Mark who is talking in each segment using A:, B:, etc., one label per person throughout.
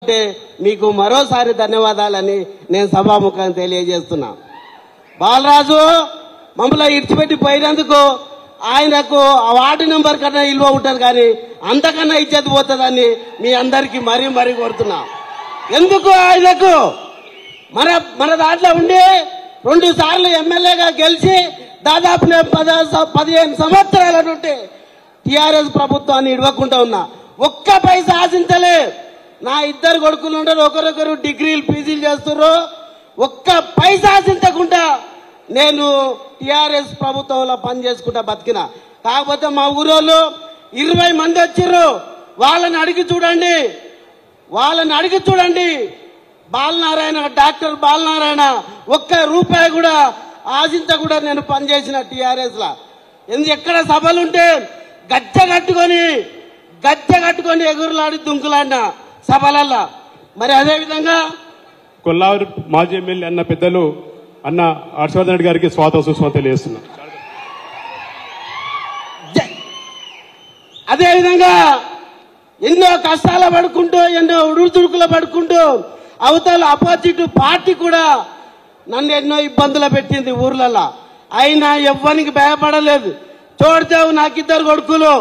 A: మీకు మరోసారి ధన్యవాదాలని నేను సభాముఖంగా తెలియజేస్తున్నా. బాలరాజు మమ్మల్ని ఇడిచిపెట్టి పోయినందుకు ఆయనకు వార్డు నెంబర్ కన్నా విలువ ఉంటుంది, కానీ అంతకన్నా ఇచ్చేది పోతుందని మీ అందరికీ మరీ మరీ కోరుతున్నా. ఎందుకు ఆయనకు మన దాంట్లో ఉండి 2 సార్లు ఎమ్మెల్యేగా గెలిచి దాదాపు 15 సంవత్సరాల నుండి టీఆర్ఎస్ ప్రభుత్వాన్ని ఇడవకుండా ఉన్నా. ఒక్క పైసా ఆశించలే. నా 2 కొడుకులు ఉండరు, ఒకరొకరు డిగ్రీలు పీజీలు చేస్తున్నారు. ఒక్క పైసా ఆశించకుండా నేను టీఆర్ఎస్ ప్రభుత్వంలో పని చేసుకుంటా బతికిన. కాకపోతే మా ఊరోళ్ళు 20 మంది వచ్చారు. వాళ్ళని అడిగి చూడండి. బాలనారాయణ, డాక్టర్ బాలనారాయణ ఒక్క రూపాయి కూడా ఆశించకుండా నేను పనిచేసిన టీఆర్ఎస్ లా. ఎక్కడ సభలుంటే గజ్జ కట్టుకొని ఎగురులాడి దుంకులాడిన సభలల్లా. మరి అదేవిధంగా
B: కొల్లావూరు మాజీ ఎమ్మెల్యే అన్న పెద్దలు అన్న హర్షవర్ధన్ రెడ్డి గారికి స్వాగతం సుస్వాగతం తెలియజేస్తున్నా.
A: అదేవిధంగా ఎన్నో కష్టాలు పడుకుంటూ, ఎన్నో ఉడుదుడుకులు పడుకుంటూ అవతల అపోజిట్ పార్టీ కూడా నన్ను ఎన్నో ఇబ్బందులు పెట్టింది ఊర్లలో. అయినా ఎవ్వరికి భయపడలేదు. చూడతావు నాకు 2 కొడుకులు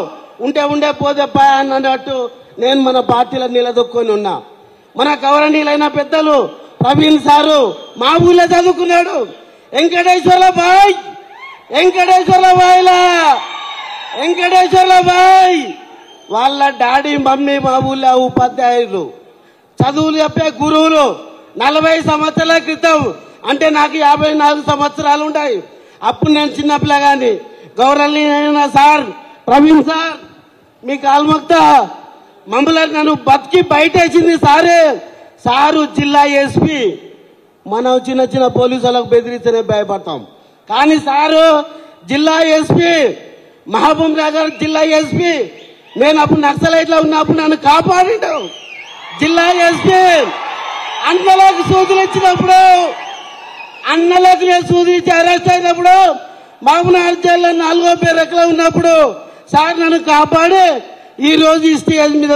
A: ఉండే పోతే అన్నట్టు నేను మన పార్టీలో నిలదొక్కొని ఉన్నా. మన గౌరవనీయులైన పెద్దలు ప్రవీణ్ సారు మా ఊళ్ళో చదువుకున్నాడు. వెంకటేశ్వర్ల బాయ్ వాళ్ళ డాడీ మమ్మీ మా ఊళ్ళో ఉపాధ్యాయులు, చదువులు చెప్పే గురువులు. 40 సంవత్సరాల క్రితం, అంటే నాకు 54 సంవత్సరాలు ఉంటాయి. అప్పుడు నేను చిన్నపిల్లగాని. గౌరవనీయులైన సార్ ప్రవీణ్ సార్ మీ కాల్మక్తా మమ్మల్ని నన్ను బతికి బయటేసింది సారే. సారు జిల్లా ఎస్పీ. మనం చిన్న పోలీసులకు బెదిరిస్తేనే భయపడతాం, కానీ సారు జిల్లా ఎస్పీ, మహబూబ్ నగర్ జిల్లా ఎస్పీ. నేను అప్పుడు నక్సలైట్లో ఉన్నప్పుడు నన్ను కాపాడిండు జిల్లా ఎస్పీ. అన్నలకు సూదులు ఇచ్చినప్పుడు, అన్నలకు నేను సూదులు ఇచ్చి అరెస్ట్ అయినప్పుడు, మహబూబ్ నగర్ జిల్లా 4వ పేరెక్కలో ఉన్నప్పుడు సార్ నన్ను కాపాడి ఈ రోజు ఈ స్టేజ్ మీద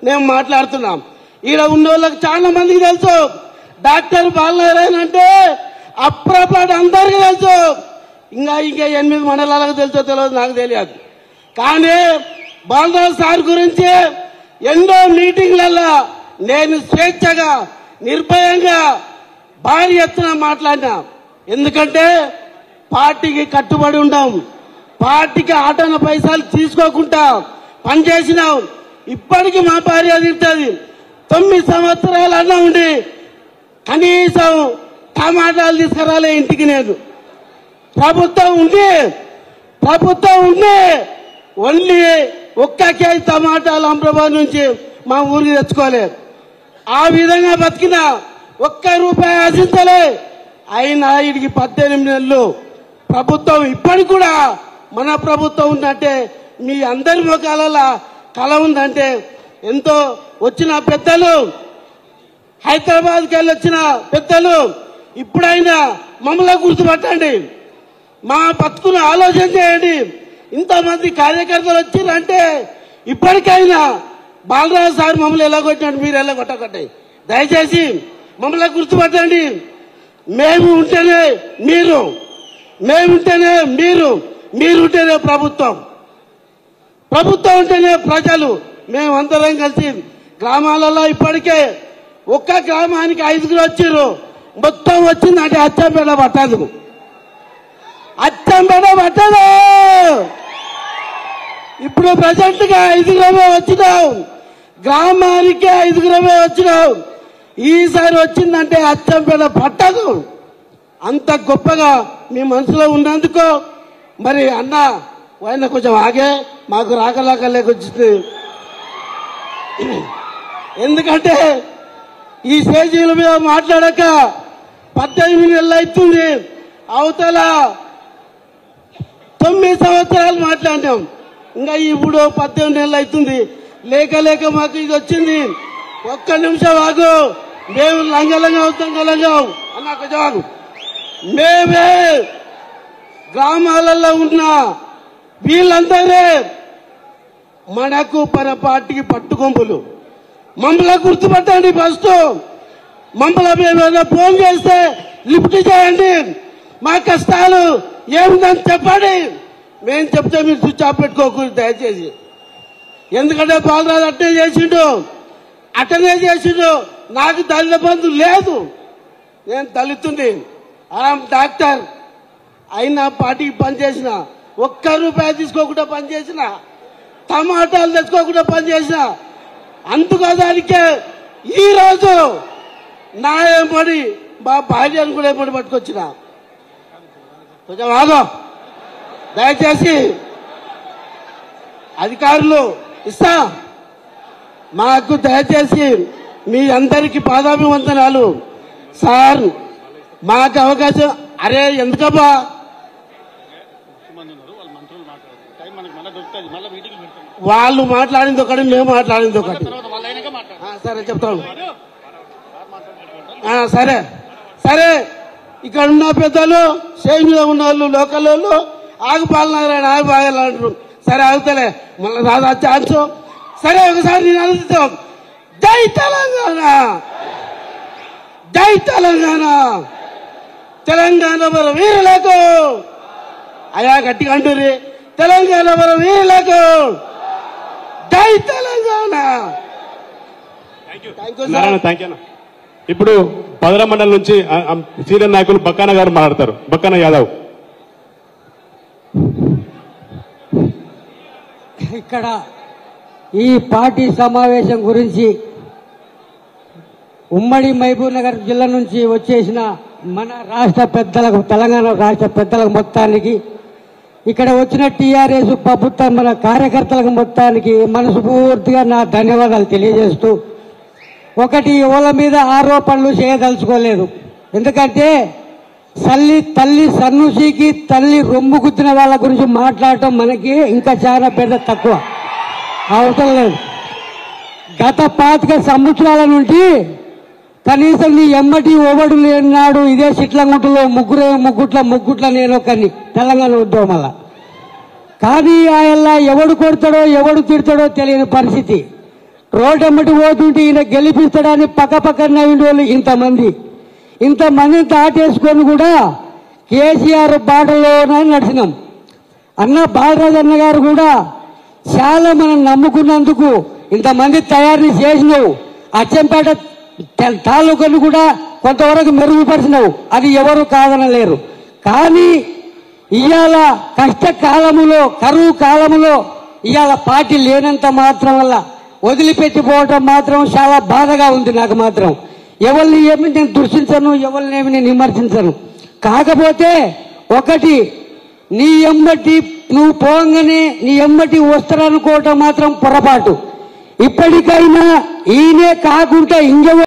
A: మేము మాట్లాడుతున్నాం. ఈడ ఉన్న వాళ్ళకి చాలా మందికి తెలుసు డాక్టర్ బాలనారాయణ అంటే అప్రపాటు అందరికీ తెలుసు. ఇంకా 8 మండలాలకు తెలుసో తెలియదు నాకు తెలియదు. కానీ బాలరాజు సార్ గురించి ఎన్నో మీటింగ్లలో నేను స్వేచ్ఛగా నిర్భయంగా భారీ ఎత్తున మాట్లాడినా. ఎందుకంటే పార్టీకి కట్టుబడి ఉండాం, పార్టీకి ఆటన పైసలు తీసుకోకుండా పనిచేసినాం. ఇప్పటికీ మా భార్య తింటుంది. 9 సంవత్సరాలు అన్నా ఉండి కనీసం టమాటాలు తీసుకురాలే ఇంటికి. నేను ప్రభుత్వం ఉండి ఓన్లీ 1 కేజీ టమాటాలు అమరాబాద్ నుంచి మా ఊరికి తెచ్చుకోలేదు. ఆ విధంగా బతికిన, 1 రూపాయి ఆశించలే. అయినా వీడికి 18 నెలలు ప్రభుత్వం. ఇప్పటికి కూడా మన ప్రభుత్వం ఉందంటే మీ అందరి ముఖాలలో కళ ఉందంటే ఎంతో. వచ్చిన పెద్దలు, హైదరాబాద్కి వెళ్ళి వచ్చిన పెద్దలు, ఇప్పుడైనా మమ్మల్ని గుర్తుపట్టండి, మా బతుకును ఆలోచన చేయండి. ఇంతమంది కార్యకర్తలు వచ్చిందంటే ఇప్పటికైనా బాలరాజు సార్ మమ్మల్ని ఎలా కొట్టినట్టు మీరు ఎలా కొట్టకండి. దయచేసి మమ్మల్ని గుర్తుపట్టండి. మేము ఉంటేనే మీరు, మీరుంటేనే ప్రభుత్వం ఉంటేనే ప్రజలు. మేమందరం కలిసి గ్రామాలలో ఇప్పటికే 1 గ్రామానికి 5గురు వచ్చారు. మొత్తం వచ్చిందంటే అచ్చంపేట పట్టదు. ఇప్పుడు ప్రజెంట్ గా 5గురమే వచ్చినాం. గ్రామానికి 5గురమే వచ్చినాం. ఈసారి వచ్చిందంటే అచ్చంపేట పట్టదు. అంత గొప్పగా మీ మనసులో ఉన్నందుకు మరి అన్న ఆయన కొంచెం ఆగే, మాకు రాకలేకొచ్చింది. ఎందుకంటే ఈ స్టేజీల మీద మాట్లాడక 18 నెలలు అవుతుంది. అవతల 9 సంవత్సరాలు మాట్లాడినాం. ఇంకా ఇప్పుడు 18 నెలలు అవుతుంది. లేక మాకు ఇది వచ్చింది. 1 నిమిషం ఆగు. మేము లంగలంగా అన్న కొంచెం ఆగు. మేమే గ్రామాలలో ఉన్న వీళ్ళందరే మనకు మన పార్టీకి పట్టుకొంపులు. మమ్మల్ని గుర్తుపట్టండి. ఫస్ట్ మమ్మల్ని ఏమైనా ఫోన్ చేస్తే లిఫ్ట్ చేయండి. మా కష్టాలు ఏముందని చెప్పండి. మేము చెప్తే మీరు స్విచ్ ఆఫ్ పెట్టుకోకూడదు దయచేసి. ఎందుకంటే బాలరాజు అట్టనే చేసిండు. నాకు దళిత బంధు లేదు. నేను దళితుని, డాక్టర్ అయినా పార్టీకి పనిచేసిన, ₹1 తీసుకోకుండా పనిచేసిన, టమాటాలు తెచ్చుకోకుండా పనిచేసిన, అందుకోదానికే ఈరోజు నా ఏమడి మా భార్యను కూడా ఏమడి పట్టుకొచ్చిన. కొంచెం ఆగో దయచేసి. అధికారులు ఇస్తా మాకు దయచేసి మీ అందరికీ పాదాభివందనాలు సార్. మాకు అవకాశం అరే ఎందుకబ్బా వాళ్ళు మాట్లాడింది ఒకటి, మేము మాట్లాడింది ఒకటి. సరే చెప్తాను. సరే సరే ఇక్కడ ఉన్న పెద్దలు స్టేజ్ మీద ఉన్న వాళ్ళు లోకల్ వాళ్ళు ఆగుపాలనారాయణ ఆగుపాలంటారు. సరే ఆగుతలే మళ్ళీ రాదా ఛాన్స్. సరే ఒకసారి నేను అనుకుంటాం. జై తెలంగాణ, జై తెలంగాణ, తెలంగాణ మన వీరులకు. అయా గట్టిగా అంటుర్రి, తెలంగాణ మన వీరులకు, జై తెలంగాణ.
B: Thank you. ఇప్పుడు పదర మండలం నుంచి సీనియర్ నాయకులు బక్కాన గారు మాట్లాడతారు. బక్కాన యాదవ్.
C: ఇక్కడ ఈ పార్టీ సమావేశం గురించి ఉమ్మడి మహబూబ్ నగర్ జిల్లా నుంచి వచ్చేసిన మన రాష్ట్ర పెద్దలకు, తెలంగాణ రాష్ట్ర పెద్దలకు మొత్తానికి, ఇక్కడ వచ్చిన టీఆర్ఎస్ ప్రభుత్వం మన కార్యకర్తలకు మొత్తానికి మనస్ఫూర్తిగా నా ధన్యవాదాలు తెలియజేస్తూ, ఒకటి ఎవరి మీద ఆరోపణలు చేయదలుచుకోలేదు. ఎందుకంటే తల్లి సన్నుషికి తల్లి రొమ్ము గుద్దిన వాళ్ళ గురించి మాట్లాడటం మనకి ఇంకా చాలా పెద్ద తక్కువ అవసరం లేదు. గత 25 సంవత్సరాల నుండి కనీసం నీ ఎమ్మటి ఓవడు లేనాడు ఇదే చిట్లంగుంటలో ముగ్గుట్ల నేను ఒకరిని తెలంగాణ ఉద్యమం. కానీ ఆయన ఎవడు కొడతాడో ఎవడు తిడతాడో తెలియని పరిస్థితి. రోడ్డెమ్మటి పోతుంటే ఈయన గెలిపిస్తాడని పక్కన నవ్విన ఇంతమందిని దాటేసుకొని కూడా కేసీఆర్ బాటలోనే నడిచినాం. అన్న బాలరాజు అన్న గారు కూడా చాలా మనం నమ్ముకున్నందుకు ఇంతమంది తయారు చేసినావు. అచ్చంపేట తాలూకాను కూడా కొంతవరకు మెరుగుపరిచినావు, అది ఎవరు కాదనలేరు. కానీ ఇవాళ కష్టకాలములో, కరువు కాలములో ఇవాళ పార్టీ లేనంత మాత్రం వల్ల వదిలిపెట్టిపోవటం మాత్రం చాలా బాధగా ఉంది. నాకు మాత్రం ఎవరిని ఏమి నేను దృష్టించను, ఎవరిని ఏమి నేను విమర్శించను. కాకపోతే ఒకటి, నీ ఎమ్మటి నువ్వు పోగానే నీ ఎమ్మటి వస్తారనుకోవటం మాత్రం పొరపాటు. ఇప్పటికైనా ఈయనే కాకుండా ఇంకెవరు